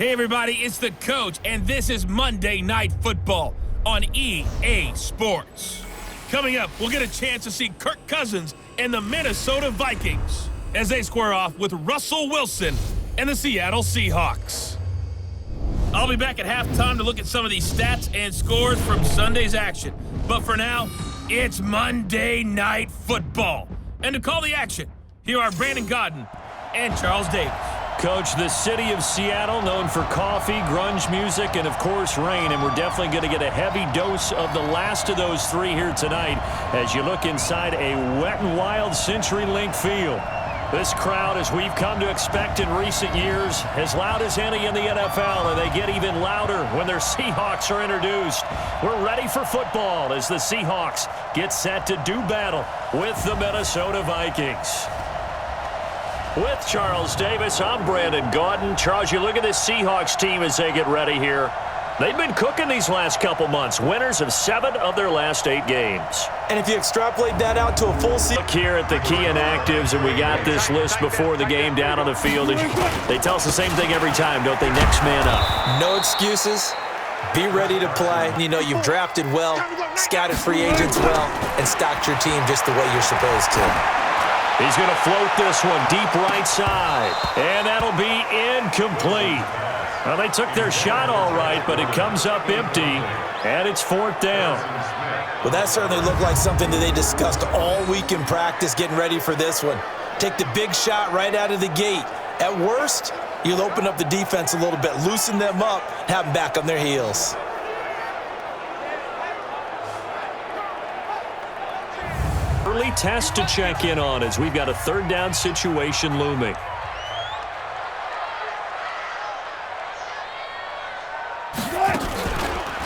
Hey everybody, it's the coach, and this is Monday Night Football on EA Sports. Coming up, we'll get a chance to see Kirk Cousins and the Minnesota Vikings as they square off with Russell Wilson and the Seattle Seahawks. I'll be back at halftime to look at some of these stats and scores from Sunday's action. But for now, it's Monday Night Football. And to call the action, here are Brandon Godden and Charles Davis. Coach, the city of Seattle, known for coffee, grunge music, and, of course, rain. And we're definitely going to get a heavy dose of the last of those three here tonight as you look inside a wet and wild CenturyLink field. This crowd, as we've come to expect in recent years, as loud as any in the NFL, and they get even louder when their Seahawks are introduced. We're ready for football as the Seahawks get set to do battle with the Minnesota Vikings. With Charles Davis, I'm Brandon Godden. Charles, you look at this Seahawks team as they get ready here. They've been cooking these last couple months, winners of 7 of their last 8 games. And if you extrapolate that out to a full season. Look here at the key inactives, and we got this list before the game down on the field. They tell us the same thing every time, don't they? Next man up. No excuses. Be ready to play. You know, you've drafted well, scouted free agents well, and stocked your team just the way you're supposed to. He's going to float this one deep right side, and that'll be incomplete. Well, they took their shot all right, but it comes up empty, and it's 4th down. Well, that certainly looked like something that they discussed all week in practice getting ready for this one. Take the big shot right out of the gate. At worst, you'll open up the defense a little bit, loosen them up, have them back on their heels. Early test to check in on as we've got a 3rd down situation looming.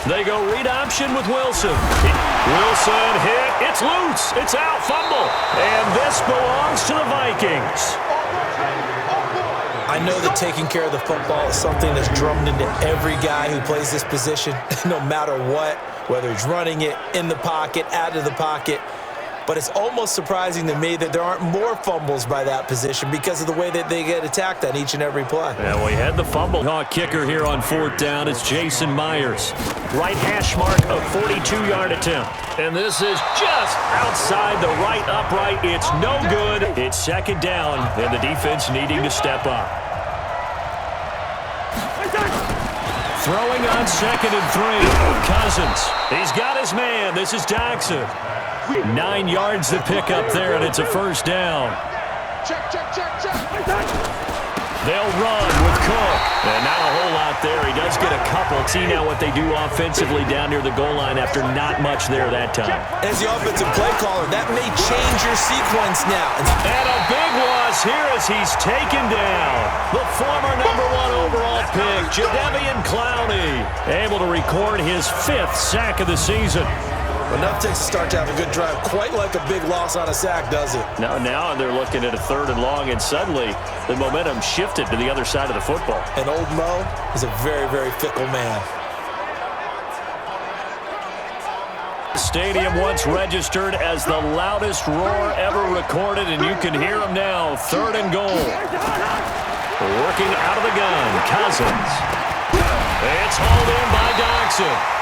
They go read option with Wilson. Wilson hit. It's loose. It's out. Fumble. And this belongs to the Vikings. I know that taking care of the football is something that's drummed into every guy who plays this position, no matter what, whether he's running it, in the pocket, out of the pocket. But it's almost surprising to me that there aren't more fumbles by that position because of the way that they get attacked on each and every play. Yeah, we had the fumble. Kicker here on 4th down. It's Jason Myers. Right hash mark, a 42-yard attempt. And this is just outside the right upright. It's no good. It's 2nd down, and the defense needing to step up. Throwing on 2nd and 3. Cousins. He's got his man. This is Jackson. 9 yards to pick up there, and it's a 1st down. They'll run with Cook. And not a whole lot there. He does get a couple. See now what they do offensively down near the goal line after not much there that time. As the offensive play caller, that may change your sequence now. And a big loss here as he's taken down. The former #1 overall pick, Jadeveon Clowney, able to record his 5th sack of the season. Enough takes a start to have a good drive. Quite like a big loss on a sack, does it? Now they're looking at a 3rd and long, and suddenly the momentum shifted to the other side of the football. And old Mo is a very, very fickle man. The stadium once registered as the loudest roar ever recorded, and you can hear him now. 3rd and goal. Working out of the gun, Cousins. It's hauled in by Dodson.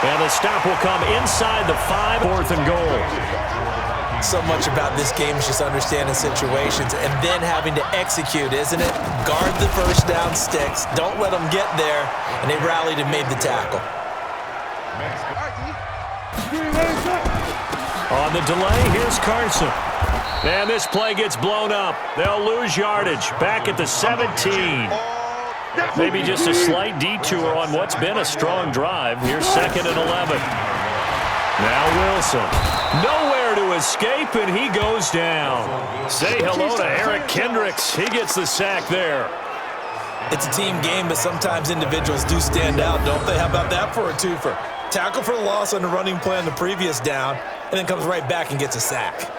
And the stop will come inside the 5, 4th and goal. So much about this game is just understanding situations and then having to execute, isn't it? Guard the 1st down sticks. Don't let them get there. And they rallied and made the tackle. On the delay, here's Carson. And this play gets blown up. They'll lose yardage. Back at the 17. Maybe just a slight detour on what's been a strong drive. Here's 2nd and 11. Now Wilson. Nowhere to escape, and he goes down. Say hello to Eric Kendricks. He gets the sack there. It's a team game, but sometimes individuals do stand out, don't they? How about that for a twofer? Tackle for the loss on the running play on the previous down, and then comes right back and gets a sack.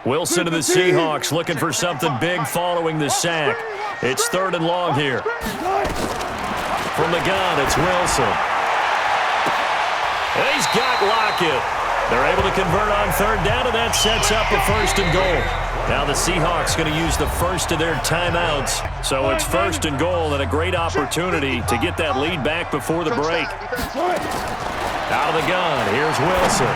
Wilson of the Seahawks looking for something big following the sack. It's 3rd and long here. From the gun, it's Wilson. And he's got Lockett. They're able to convert on third down, and that sets up a 1st and goal. Now the Seahawks going to use the first of their timeouts. So it's 1st and goal and a great opportunity to get that lead back before the break. Out of the gun, here's Wilson.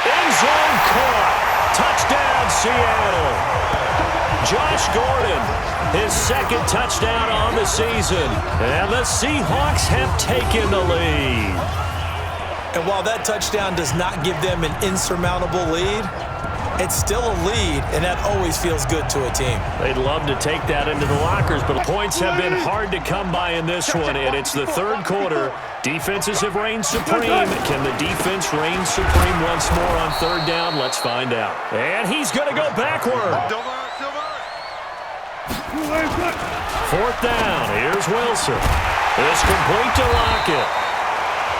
End zone caught. Touchdown, Seattle. Josh Gordon, his 2nd touchdown on the season. And the Seahawks have taken the lead. And while that touchdown does not give them an insurmountable lead, it's still a lead, and that always feels good to a team. They'd love to take that into the lockers, but points have been hard to come by in this one, and it's the 3rd quarter. Defenses have reigned supreme. Can the defense reign supreme once more on 3rd down? Let's find out. And he's going to go backward. 4th down. Here's Wilson. It's complete to Lockett.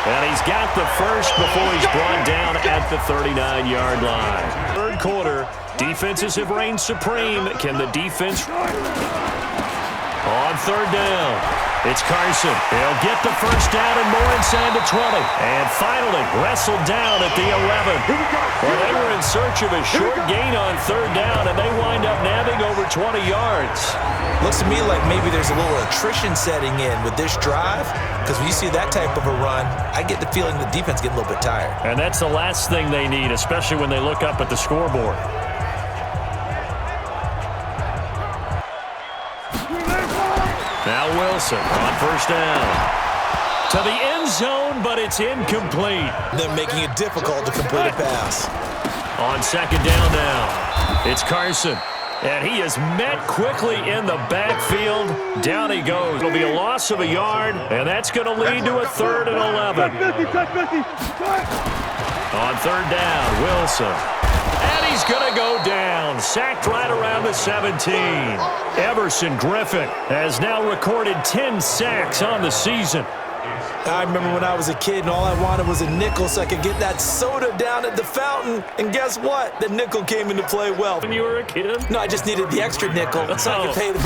And he's got the first before he's brought down at the 39-yard line. 3rd quarter, defenses have reigned supreme. Can the defense on 3rd down? It's Carson. He'll get the first down and more inside the 20. And finally wrestled down at the 11. Well, they were in search of a short gain on 3rd down, and they wind up nabbing over 20 yards. Looks to me like maybe there's a little attrition setting in with this drive, because when you see that type of a run, I get the feeling the defense getting a little bit tired. And that's the last thing they need, especially when they look up at the scoreboard. Now Wilson on 1st down. To the end zone, but it's incomplete. They're making it difficult to complete a pass. On 2nd down now, it's Carson. And he is met quickly in the backfield. Down he goes. It'll be a loss of a yard, and that's going to lead to a 3rd and 11. On 3rd down, Wilson. And he's going to go down. Sacked right around the 17. Everson Griffin has now recorded 10 sacks on the season. I remember when I was a kid and all I wanted was a nickel so I could get that soda down at the fountain. And guess what? The nickel came into play well. When you were a kid? No, I just needed the extra nickel so I could pay the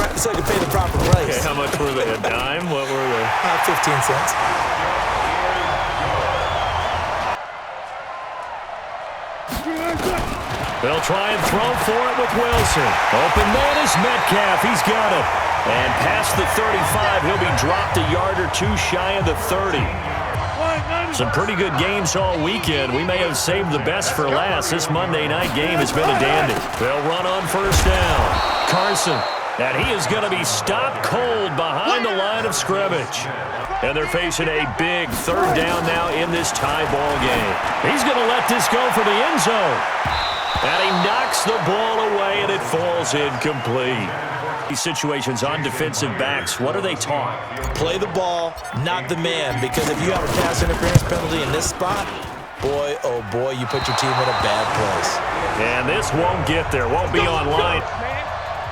proper price. Okay, how much were they? A dime? What were they? 15 cents. They'll try and throw for it with Wilson. Open man is Metcalf. He's got it. And past the 35, he'll be dropped a yard or two shy of the 30. Some pretty good games all weekend. We may have saved the best for last. This Monday night game has been a dandy. They'll run on 1st down. Carson. And he is going to be stopped cold behind the line of scrimmage. And they're facing a big 3rd down now in this tie ball game. He's going to let this go for the end zone. And he knocks the ball away, and it falls incomplete. These situations on defensive backs, what are they taught? Play the ball, not the man, because if you have a pass interference penalty in this spot, boy, oh boy, you put your team in a bad place. And this won't get there, won't be online.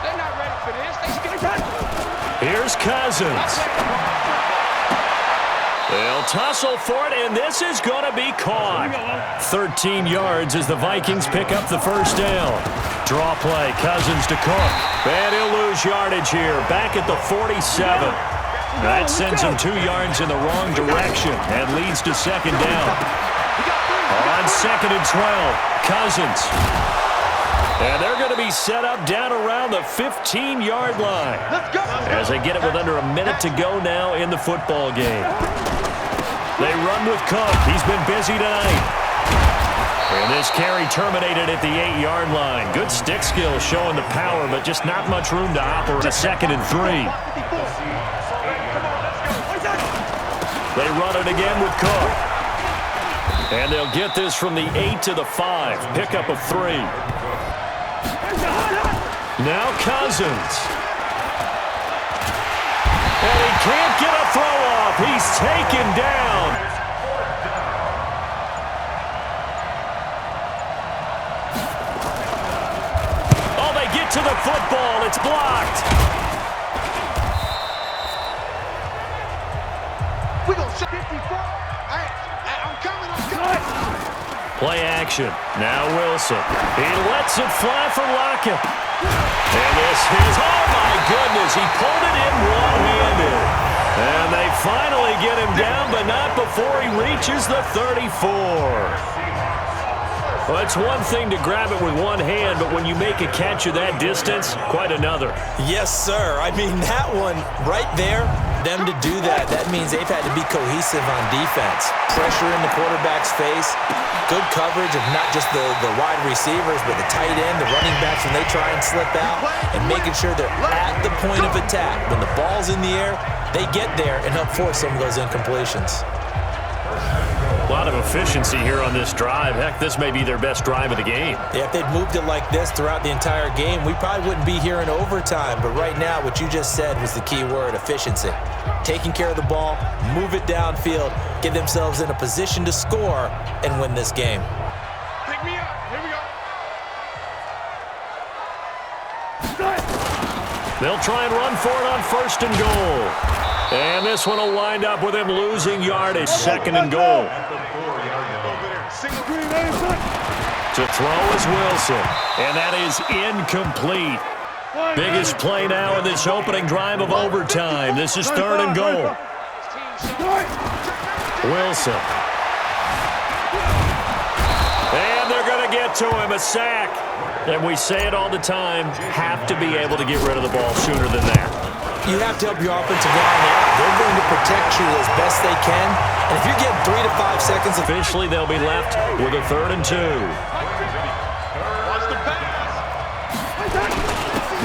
They're not ready for this. They should get a touchdown. Here's Cousins. They'll tussle for it, and this is going to be caught. 13 yards as the Vikings pick up the first down. Draw play, Cousins to Cook. And he'll lose yardage here, back at the 47. That sends him 2 yards in the wrong direction and leads to second down. On 2nd and 12, Cousins. And they're going to be set up down around the 15-yard line as they get it with under a minute to go now in the football game. They run with Cook. He's been busy tonight. And this carry terminated at the 8-yard line. Good stick skills showing the power, but just not much room to operate. A 2nd and 3. They run it again with Cook. And they'll get this from the 8 to the 5. Pickup of 3. Now Cousins. And he can't get a throw off. He's taken down. Oh, they get to the football. It's blocked. We're going to set 54. I'm coming. Play action. Now Wilson. He lets it fly for Lockett. And this is, oh my goodness, he pulled it in one-handed. And they finally get him down, but not before he reaches the 34. Well, it's one thing to grab it with one hand, but when you make a catch of that distance, quite another. Yes, sir. I mean, that one right there, them to do that, that means they've had to be cohesive on defense. Pressure in the quarterback's face, good coverage of not just the wide receivers, but the tight end, the running backs when they try and slip out, and making sure they're at the point of attack. When the ball's in the air, they get there and help force some of those incompletions. A lot of efficiency here on this drive. Heck, this may be their best drive of the game. Yeah, if they'd moved it like this throughout the entire game, we probably wouldn't be here in overtime. But right now, what you just said was the key word, efficiency. Taking care of the ball, move it downfield, get themselves in a position to score and win this game. Pick me up. Here we go. They'll try and run for it on 1st and goal. And this one will wind up with him losing yardage, 2nd and goal. To throw is Wilson, and that is incomplete. Biggest play now in this opening drive of overtime. This is 3rd and goal. Wilson. And they're going to get to him, a sack. And we say it all the time, have to be able to get rid of the ball sooner than that. You have to help your offensive line out. They're going to protect you as best they can. And if you're getting 3 to 5 seconds... Officially, they'll be left with a 3rd and 2.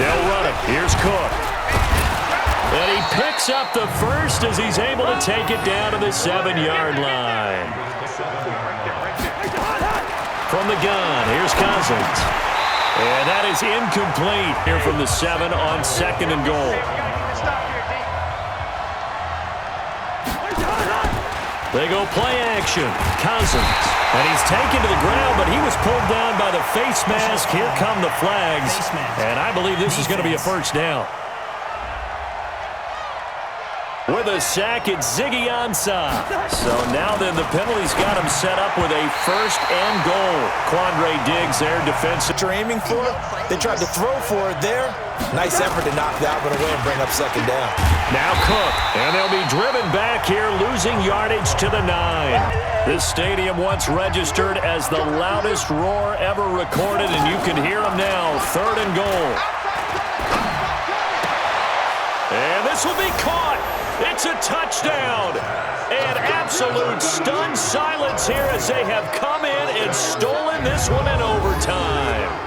They'll run it. Here's Cook. And he picks up the first as he's able to take it down to the 7-yard line. From the gun, here's Cousins. And that is incomplete here from the 7 on 2nd and goal. They go play action. Cousins. And he's taken to the ground, but he was pulled down by the face mask. Here come the flags. And I believe this is going to be a first down. With a sack, it's Ziggy Ansah. So now then, the penalty's got him set up with a 1st and goal. Quandre Diggs there, defensive. You're aiming for it. They tried to throw for it there. Nice effort to knock that one away and bring up 2nd down. Now Cook, and they'll be driven back here, losing yardage to the 9. This stadium once registered as the loudest roar ever recorded, and you can hear them now. 3rd and goal. And this will be caught. It's a touchdown. And absolute stunned silence here as they have come in and stolen this one in overtime.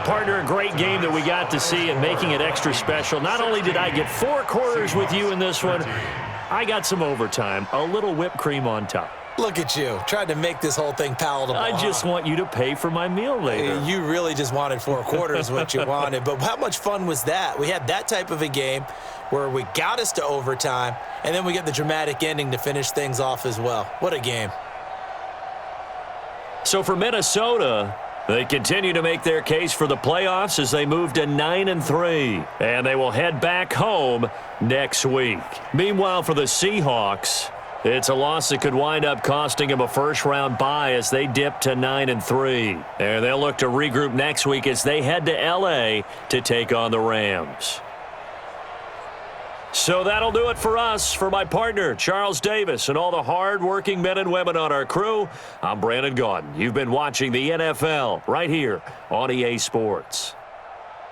Partner, a great game that we got to see and making it extra special. Not only did I get 4 quarters with you in this one, I got some overtime, a little whipped cream on top. Look at you, trying to make this whole thing palatable. I just want you to pay for my meal later. You really just wanted 4 quarters, what you wanted. But how much fun was that? We had that type of a game where we got us to overtime, and then we get the dramatic ending to finish things off as well. What a game. So for Minnesota, they continue to make their case for the playoffs as they move to 9-3, and they will head back home next week. Meanwhile, for the Seahawks, it's a loss that could wind up costing them a first-round bye as they dip to 9-3. And they'll look to regroup next week as they head to L.A. to take on the Rams. So that'll do it for us. For my partner, Charles Davis, and all the hard-working men and women on our crew, I'm Brandon Gaudin. You've been watching the NFL right here on EA Sports.